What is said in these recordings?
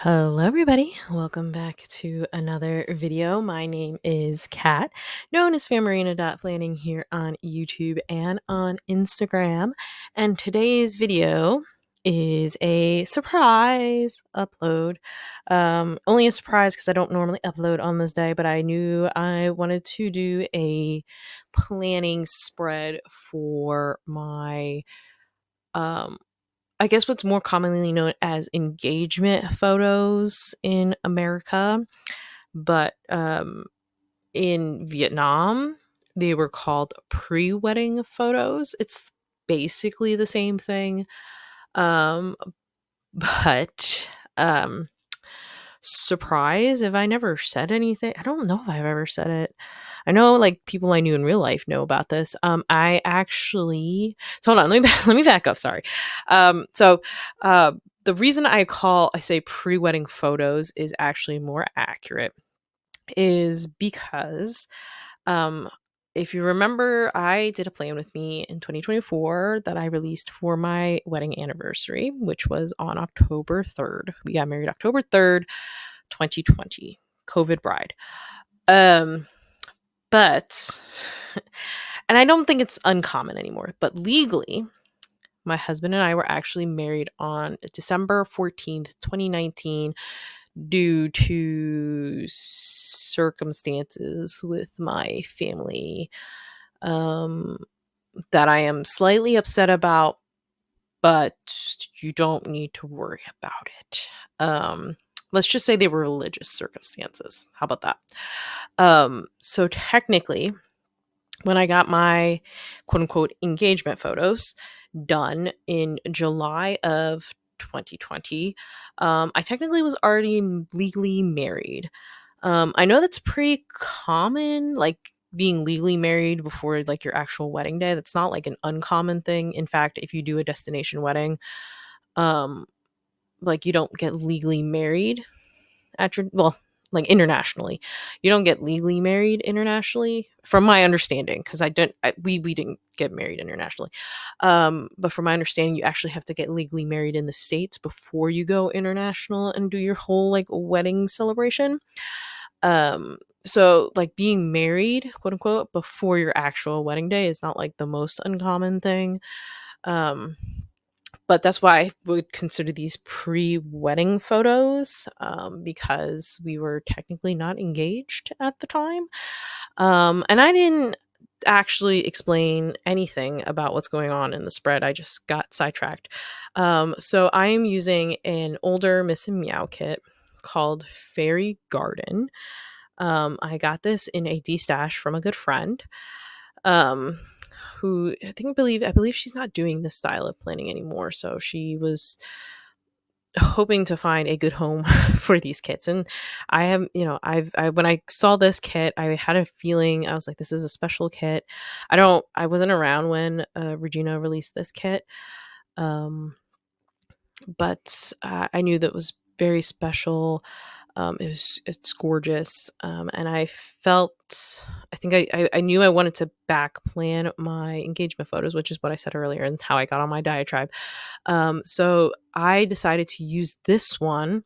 Hello, everybody. Welcome back to another video. My name is Kat, known as phamerina.planning here on YouTube and on Instagram. And today's video is a surprise upload. Only a surprise because I don't normally upload on this day, but I knew I wanted to do a planning spread for my I guess what's more commonly known as engagement photos in America, but in Vietnam, they were called pre-wedding photos. It's basically the same thing, um, but surprise if I never said anything. I don't know if I've ever said it. I know like people I knew in real life know about this. I actually so hold on, let me back up. Sorry. So the reason I say pre-wedding photos is actually more accurate is because um if you remember, I did a plan with me in 2024 that I released for my wedding anniversary, which was on October 3rd. We got married October 3rd, 2020. COVID bride. Um, but, and I don't think it's uncommon anymore, but legally, my husband and I were actually married on December 14th, 2019, due to circumstances with my family that I am slightly upset about, but you don't need to worry about it. Let's just say they were religious circumstances. How about that? So technically, when I got my quote unquote engagement photos done in July of 2020, I technically was already legally married. I know that's pretty common, like being legally married before like your actual wedding day. That's not like an uncommon thing. In fact, if you do a destination wedding, um, like you don't get legally married at your like internationally. You don't get legally married internationally, from my understanding, because we didn't get married internationally. But from my understanding, you actually have to get legally married in the States before you go international and do your whole like wedding celebration. So like being married, quote unquote, before your actual wedding day is not like the most uncommon thing. Um, but that's why I would consider these pre-wedding photos, because we were technically not engaged at the time. And I didn't actually explain anything about what's going on in the spread. I just got sidetracked. So I am using an older miss+meow kit called Fairy Garden. I got this in a D-stash from a good friend. Um, who I believe she's not doing this style of planning anymore. So she was hoping to find a good home for these kits. And I have, when I saw this kit, I had a feeling, I was like, this is a special kit. I wasn't around when Regina released this kit. But I knew that it was very special. It's gorgeous, and I think I knew I wanted to back plan my engagement photos, which is what I said earlier, and how I got on my diatribe. So I decided to use this one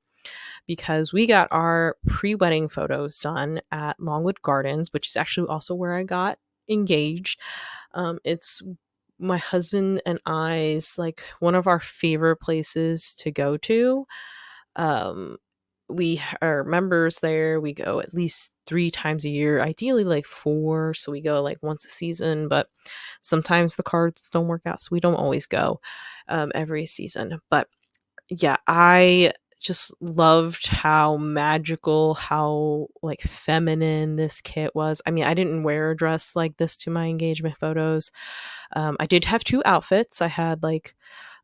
because we got our pre-wedding photos done at Longwood Gardens, which is actually also where I got engaged. It's my husband and I's like one of our favorite places to go to. Um, we are members there. We go at least 3 times a year, ideally like 4. So we go like once a season, but sometimes the cards don't work out. So we don't always go every season. But yeah, I just loved how magical, how like feminine this kit was. I mean, I didn't wear a dress like this to my engagement photos. I did have 2 outfits. I had like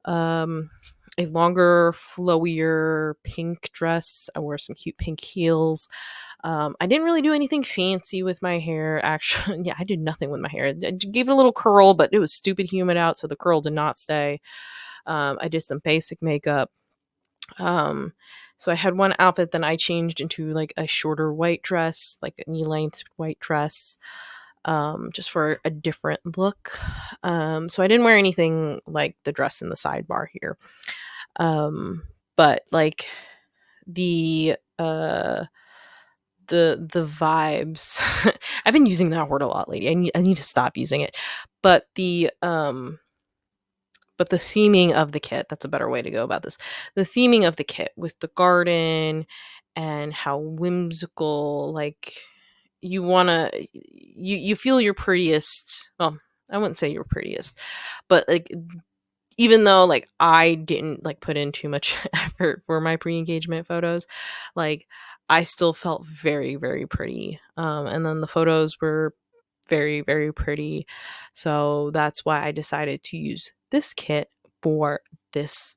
um, a longer, flowier pink dress. I wore some cute pink heels. I didn't really do anything fancy with my hair. Actually, yeah, I did nothing with my hair. I gave it a little curl, but it was stupid humid out, so the curl did not stay. I did some basic makeup. Um, so I had one outfit, then I changed into like a shorter white dress, like a knee length white dress, just for a different look. So I didn't wear anything like the dress in the sidebar here. But like the vibes. I've been using that word a lot lately. I need to stop using it. But the theming of the kit, that's a better way to go about this. The theming of the kit with the garden and how whimsical, like, you feel your prettiest. Well, I wouldn't say you're prettiest, but like, even though like I didn't like put in too much effort for my pre-engagement photos, like I still felt very, very pretty. And then the photos were very, very pretty. So that's why I decided to use this kit for this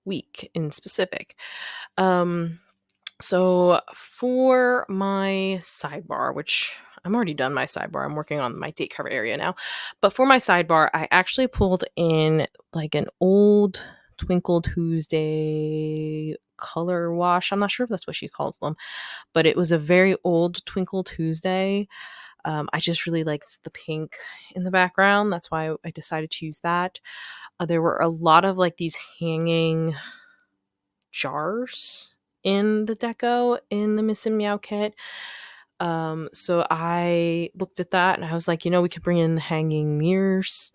week in specific. Um, so for my sidebar, which I'm already done my sidebar, I'm working on my date cover area now. But for my sidebar, I actually pulled in like an old Twinkle Tuesday color wash. I'm not sure if that's what she calls them, but it was a very old Twinkle Tuesday. I just really liked the pink in the background. That's why I decided to use that. There were a lot of like these hanging jars in the deco in the miss+meow kit. So I looked at that and I was like, we could bring in the hanging mirrors,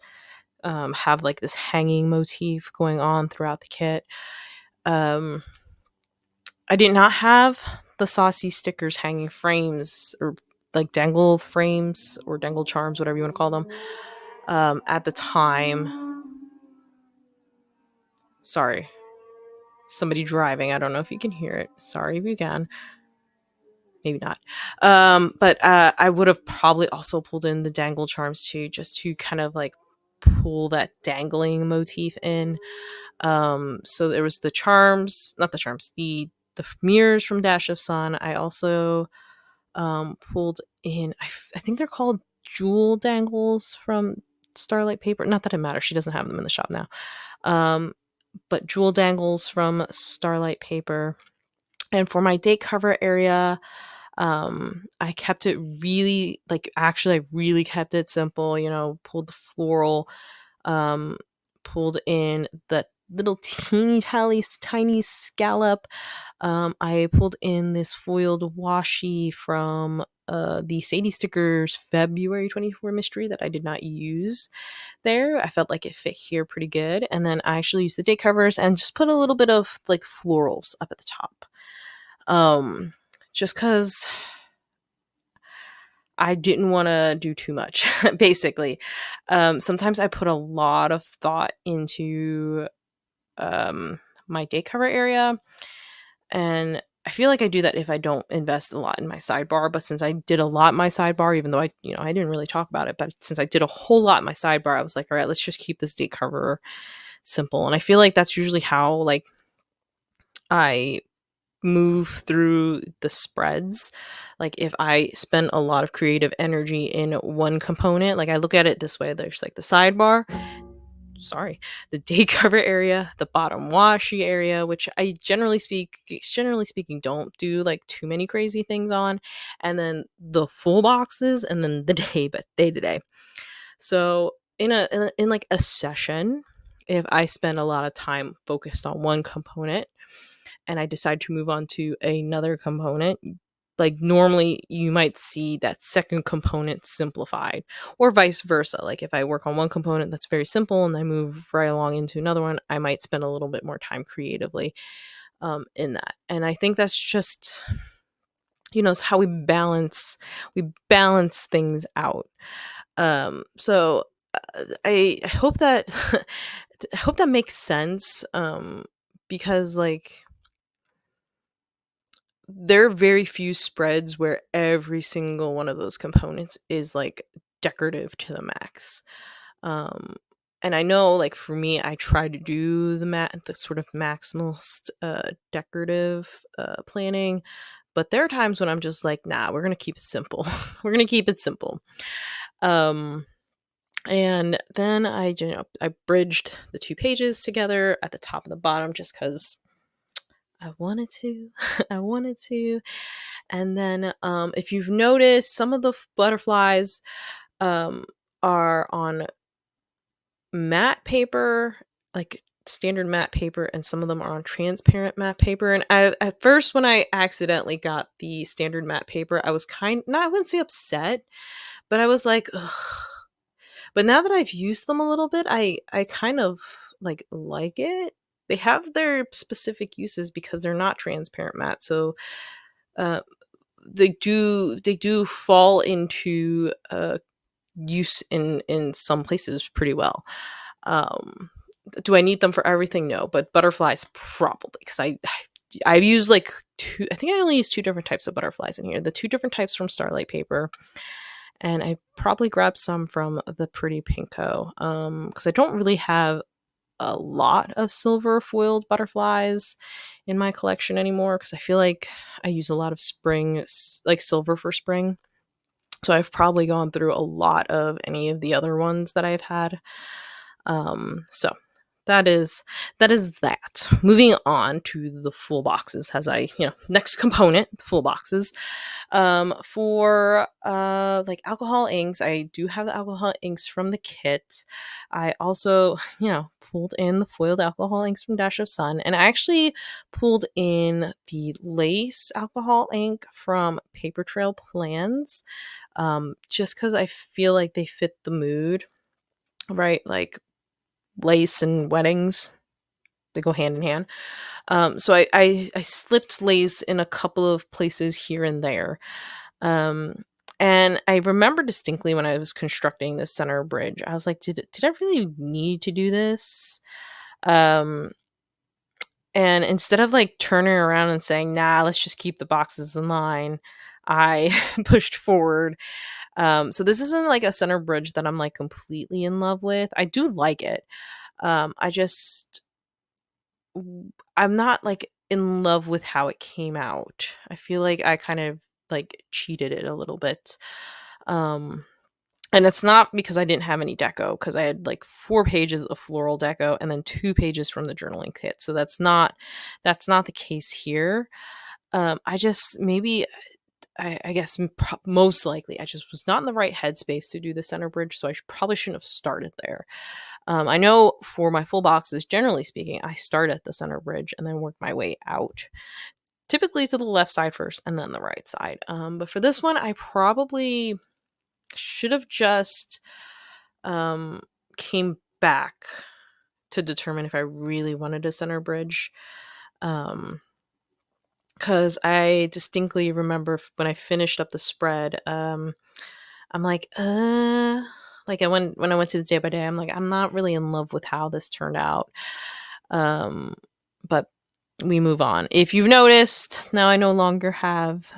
have like this hanging motif going on throughout the kit. Um, I did not have the saucy stickers hanging frames or like dangle frames or dangle charms, whatever you want to call them, at the time. Sorry. Somebody driving. I don't know if you can hear it. Sorry if you can. Maybe not. But I would have probably also pulled in the dangle charms too, just to kind of like pull that dangling motif in. So there was the charms, not the charms, the mirrors from Dash of Sun. I also pulled in, I think they're called jewel dangles from Starlight Paper. Not that it matters. She doesn't have them in the shop now. But jewel dangles from Starlight Paper. And for my date cover area, I kept it really, like, actually I really kept it simple, pulled the floral, um pulled in the little tiny scallop. I pulled in this foiled washi from the Sadie Stickers February 24 mystery that I did not use there. I felt like it fit here pretty good. And then I actually used the date covers and just put a little bit of like florals up at the top. Just because I didn't want to do too much, basically. Sometimes I put a lot of thought into my day cover area, and I feel like I do that if I don't invest a lot in my sidebar. But since I did a lot in my sidebar, even though I didn't really talk about it, but since I did a whole lot in my sidebar, I was like, all right, let's just keep this day cover simple. And I feel like that's usually how like I move through the spreads. Like if I spend a lot of creative energy in one component, like I look at it this way: there's like the sidebar, the day cover area, the bottom washi area, which I generally speaking don't do like too many crazy things on, and then the full boxes, and then the day to day. So in like a session, if I spend a lot of time focused on one component and I decide to move on to another component, like normally you might see that second component simplified, or vice versa. Like if I work on one component that's very simple and I move right along into another one, I might spend a little bit more time creatively in that. And I think that's just, it's how we balance things out. So I hope that I hope that makes sense, because like there are very few spreads where every single one of those components is like decorative to the max. Um, and I know, like for me, I try to do the sort of maximalist decorative planning, but there are times when I'm just like, nah, we're gonna keep it simple. We're gonna keep it simple. Um, and then I bridged the two pages together at the top and the bottom just because I wanted to. I wanted to. And then if you've noticed, some of the butterflies um, are on matte paper, like standard matte paper and some of them are on transparent matte paper. And at first, when I accidentally got the standard matte paper, I was I wouldn't say upset, but I was like, ugh. But now that I've used them a little bit, I kind of like it. They have their specific uses because they're not transparent matte. So uh, they do fall into use in some places pretty well. Um, do I need them for everything? No, but butterflies probably, because I've used like two. I think I only used two different types of butterflies in here. The two different types from Starlight Paper, and I probably grabbed some from the Pretty Pinko. Because I don't really have a lot of silver foiled butterflies in my collection anymore. Because I feel like I use a lot of like silver for spring. So I've probably gone through a lot of any of the other ones that I've had. So that is that. Moving on to the full boxes, as next component, the full boxes. For like alcohol inks, I do have the alcohol inks from the kit. I also, pulled in the foiled alcohol inks from Dash of Sun, and I actually pulled in the lace alcohol ink from Paper Trail Plans, just because I feel like they fit the mood, right? Like lace and weddings, they go hand in hand. So I slipped lace in a couple of places here and there. And I remember distinctly when I was constructing the center bridge, I was like, did I really need to do this? And instead of like turning around and saying, nah, let's just keep the boxes in line, I pushed forward. So this isn't like a center bridge that I'm like completely in love with. I do like it. I just I'm not like in love with how it came out. I feel like I kind of like cheated it a little bit. Um and it's not because I didn't have any deco, because I had like 4 pages of floral deco and then 2 pages from the journaling kit. So that's not the case here. I just maybe I guess most likely I just was not in the right headspace to do the center bridge, so I probably shouldn't have started there. I know for my full boxes, generally speaking, I start at the center bridge and then work my way out, typically to the left side first and then the right side. But for this one, I probably should have just um, came back to determine if I really wanted a center bridge. Because I distinctly remember when I finished up the spread, I'm like when I went to the day by day, I'm like, I'm not really in love with how this turned out. Um, but we move on. If you've noticed, now I no longer have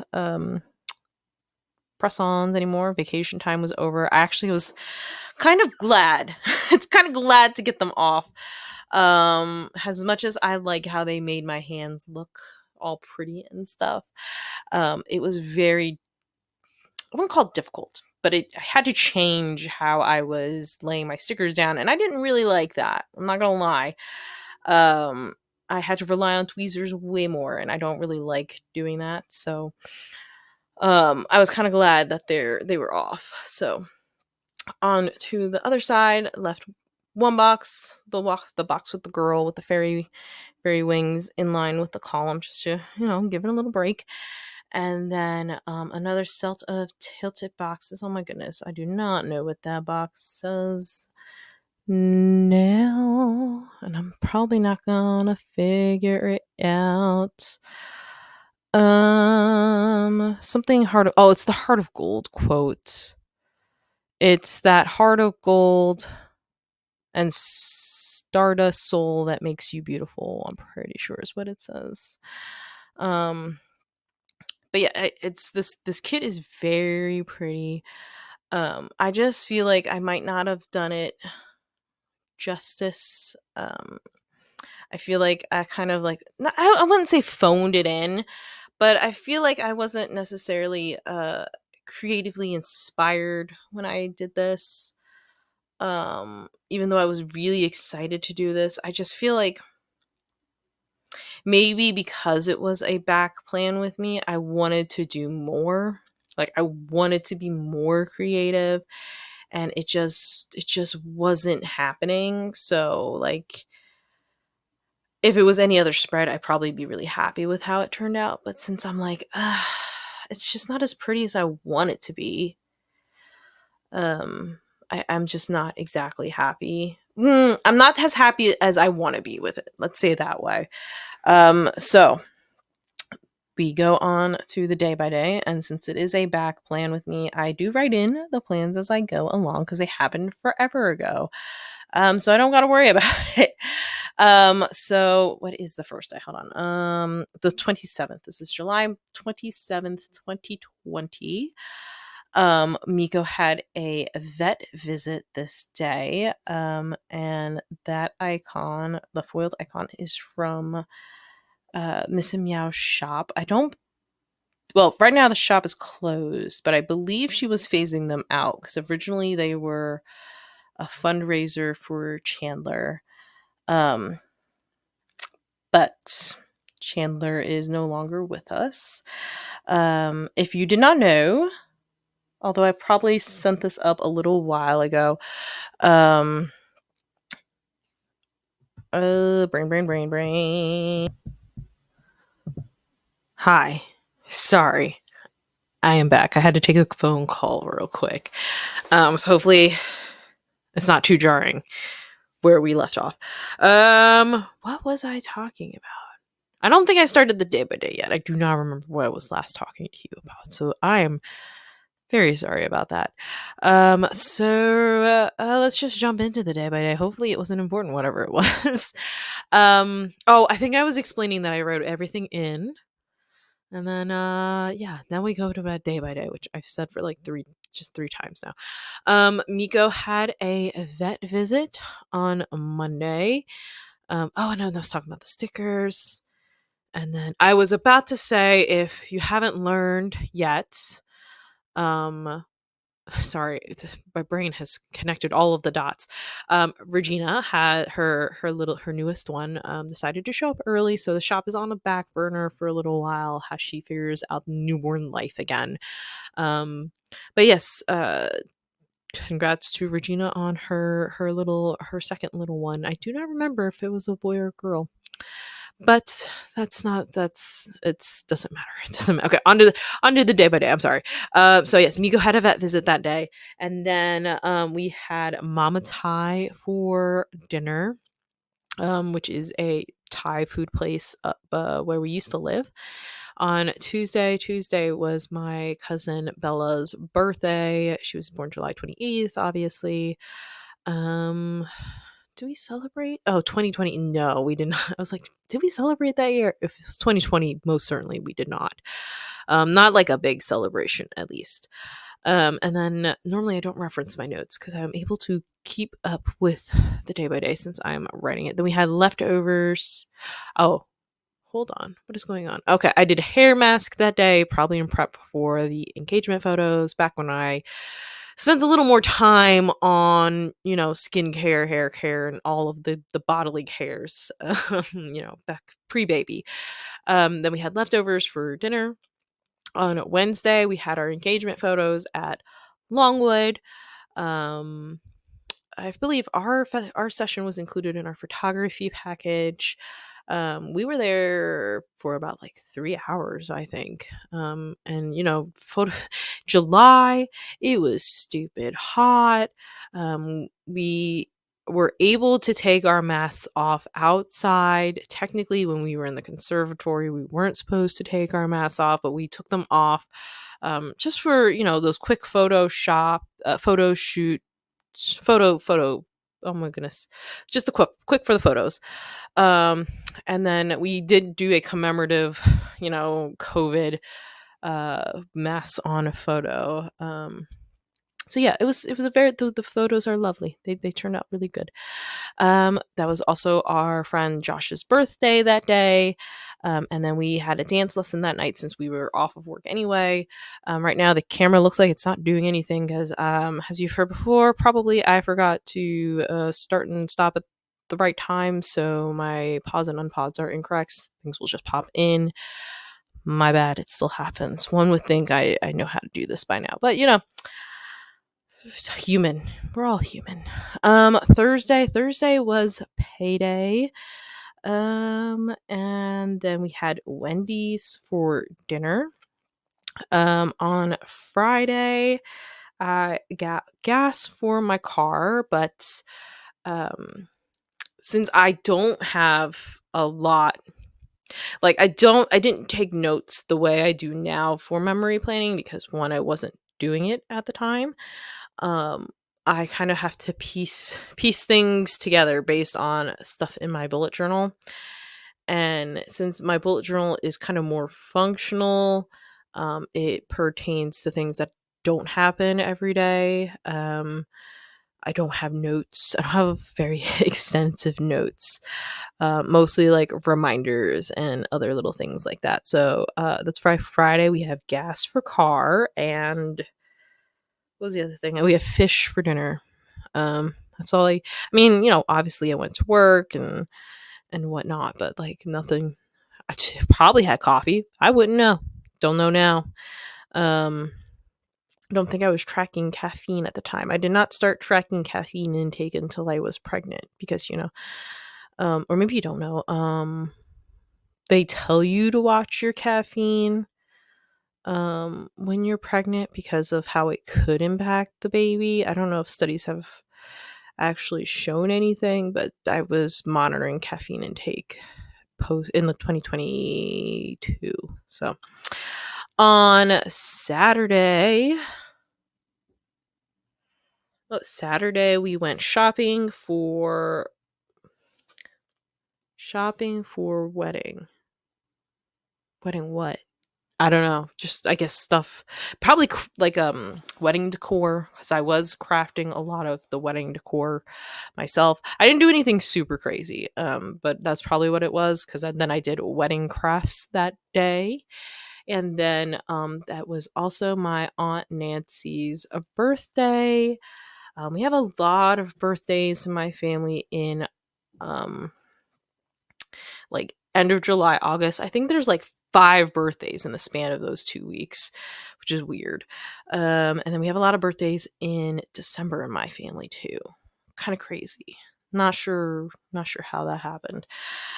press-ons anymore. Vacation time was over. I actually was kind of glad. It's kind of glad to get them off. As much as I like how they made my hands look all pretty and stuff, it was very, I wouldn't call it difficult, but I had to change how I was laying my stickers down, and I didn't really like that. I'm not gonna lie. Um, I had to rely on tweezers way more, and I don't really like doing that. So, I was kind of glad that they were off. So, on to the other side, left one box, the box with the girl with the fairy wings in line with the column, just to give it a little break. And then another set of tilted boxes. Oh my goodness, I do not know what that box says now, and I'm probably not gonna figure it out. Something hard. Oh, it's the Heart of Gold quote. It's that heart of gold and stardust soul that makes you beautiful. I'm pretty sure is what it says. But yeah, it's this kit is very pretty. I just feel like I might not have done it justice. I feel like I kind of like I wouldn't say phoned it in, but I feel like I wasn't necessarily creatively inspired when I did this. Even though I was really excited to do this, I just feel like maybe because it was a back plan with me, I wanted to do more. Like I wanted to be more creative, and it just wasn't happening. So like if it was any other spread, I'd probably be really happy with how it turned out. But since I'm like, it's just not as pretty as I want it to be, um, I'm just not exactly happy. I'm not as happy as I want to be with it. Let's say it that way. So we go on to the day by day, and since it is a back plan with me, I do write in the plans as I go along because they happened forever ago. So I don't got to worry about it. So what is the first day? Hold on. The 27th. This is July 27th, 2020. Miko had a vet visit this day. And that icon, the foiled icon, is from miss+meow's shop. Well, right now the shop is closed, but I believe she was phasing them out because originally they were a fundraiser for Chandler. But Chandler is no longer with us. If you did not know, although I probably sent this up a little while ago, brain. Hi. Sorry. I am back. I had to take a phone call real quick. So hopefully it's not too jarring where we left off. What was I talking about? I don't think I started the day by day yet. I do not remember what I was last talking to you about. So I am very sorry about that. So let's just jump into the day by day. Hopefully it wasn't important, whatever it was. I think I was explaining that I wrote everything in. And then then we go to that day by day, which I've said for like three times now. Miko had a vet visit on Monday. And I was talking about the stickers. And then I was about to say, if you haven't learned yet, sorry, my brain has connected all of the dots. Regina had her newest one decided to show up early, so the shop is on the back burner for a little while as she figures out newborn life again. But yes, congrats to Regina on her second little one. I do not remember if it was a boy or a girl. But it doesn't matter. It doesn't matter. Okay, on to the day by day. I'm sorry. So yes, Miko had a vet visit that day. And then we had Mama Thai for dinner, which is a Thai food place up where we used to live. On Tuesday was my cousin Bella's birthday. She was born July 28th, obviously. Do we celebrate? Oh, 2020. No, we did not. I was like, did we celebrate that year? If it was 2020, most certainly we did not. Not like a big celebration, at least. And then normally I don't reference my notes because I'm able to keep up with the day by day since I'm writing it. Then we had leftovers. Oh, hold on. What is going on? Okay, I did a hair mask that day, probably in prep for the engagement photos back when I spent a little more time on, skincare, hair care, and all of the bodily cares, back pre-baby. Then we had leftovers for dinner. On Wednesday, we had our engagement photos at Longwood. I believe our session was included in our photography package. We were there for about like 3 hours, I think. And July, it was stupid hot. We were able to take our masks off outside. Technically, when we were in the conservatory, we weren't supposed to take our masks off, but we took them off just for those quick photo shoot. Oh my goodness, just the quick for the photos. And then we did do a commemorative COVID mass on a photo. So yeah, it was a very, the photos are lovely. They turned out really good. That was also our friend Josh's birthday that day. And then we had a dance lesson that night since we were off of work anyway. Right now the camera looks like it's not doing anything because, as you've heard before, probably I forgot to start and stop at the right time. So my pause and unpause are incorrect. Things will just pop in. My bad. It still happens. One would think I know how to do this by now, but human. We're all human. Thursday was payday. And then we had Wendy's for dinner. On Friday, I got gas for my car, but um, since I don't have a lot, like I didn't take notes the way I do now for memory planning because one, I wasn't doing it at the time. Um, I kind of have to piece things together based on stuff in my bullet journal. And since my bullet journal is kind of more functional, it pertains to things that don't happen every day. I don't have notes. I don't have very extensive notes. Mostly like reminders and other little things like that. So that's Friday. We have gas for car, and what was the other thing? We have fish for dinner. That's all I mean, obviously I went to work and whatnot, but like nothing. Probably had coffee. I wouldn't know. Don't know now. Um, I don't think I was tracking caffeine at the time. I did not start tracking caffeine intake until I was pregnant because, or maybe you don't know. They tell you to watch your caffeine when you're pregnant because of how it could impact the baby. I don't know if studies have actually shown anything, but I was monitoring caffeine intake post in the 2022. So on Saturday we went shopping for wedding what? I don't know, just I guess stuff, probably like wedding decor, because I was crafting a lot of the wedding decor myself. I didn't do anything super crazy, but that's probably what it was, because then I did wedding crafts that day. And then that was also my Aunt Nancy's birthday. We have a lot of birthdays in my family in um like end of July, August. I think there's like 5 birthdays in the span of those 2 weeks, which is weird. And then we have a lot of birthdays in December in my family too. Kind of crazy. Not sure how that happened.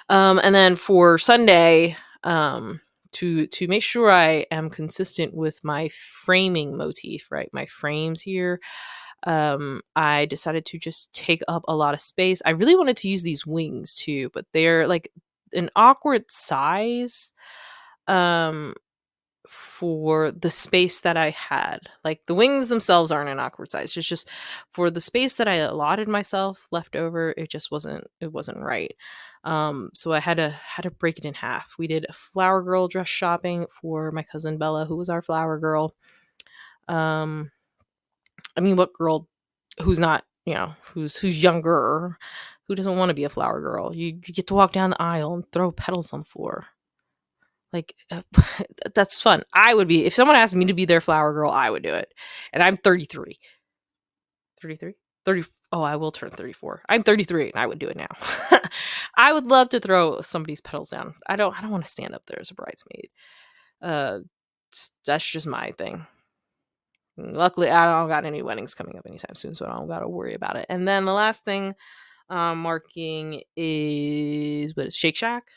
And then for Sunday, to make sure I am consistent with my framing motif, right? My frames here. I decided to just take up a lot of space. I really wanted to use these wings too, but they're like an awkward size um for the space that I had. Like the wings themselves aren't an awkward size. It's just for the space that I allotted myself left over, it wasn't right. So I had to break it in half. We did a flower girl dress shopping for my cousin Bella, who was our flower girl. Um I mean, what girl who's not, who's younger, who doesn't want to be a flower girl? You get to walk down the aisle and throw petals on the floor. Like that's fun. I would be, if someone asked me to be their flower girl, I would do it. And I'm 33. 33? 30. Oh, I will turn 34. I'm 33 and I would do it now. I would love to throw somebody's petals down. I don't want to stand up there as a bridesmaid. Uh that's just my thing. Luckily, I don't got any weddings coming up anytime soon, so I don't got to worry about it. And then the last thing marking is what is Shake Shack.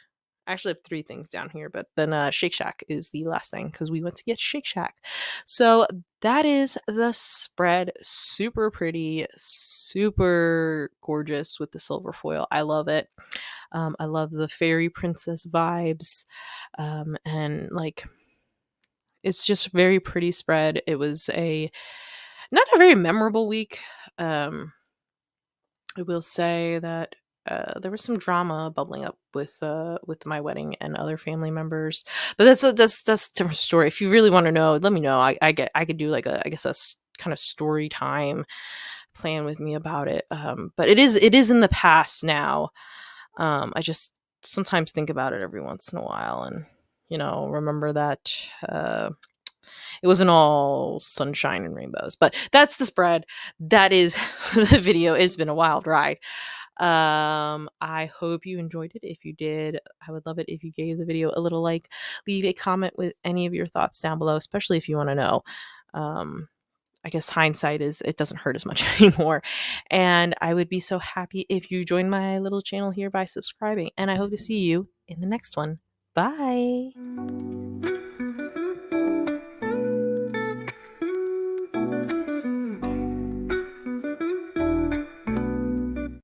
I actually have 3 things down here, but then Shake Shack is the last thing because we went to get Shake Shack. So that is the spread. Super pretty, super gorgeous with the silver foil. I love it. I love the fairy princess vibes, and like it's just very pretty spread. It was a not a very memorable week. I will say that there was some drama bubbling up with my wedding and other family members, but that's a different story. If you really want to know, let me know. I could do like I guess kind of story time plan with me about it. But it is in the past now. I just sometimes think about it every once in a while, and remember that it wasn't all sunshine and rainbows. But that's the spread. That is the video. It's been a wild ride. I hope you enjoyed it. If you did, I would love it if you gave the video a little like. Leave a comment with any of your thoughts down below, especially if you want to know. Um, I guess hindsight is it doesn't hurt as much anymore. And I would be so happy if you join my little channel here by subscribing. And I hope to see you in the next one. Bye.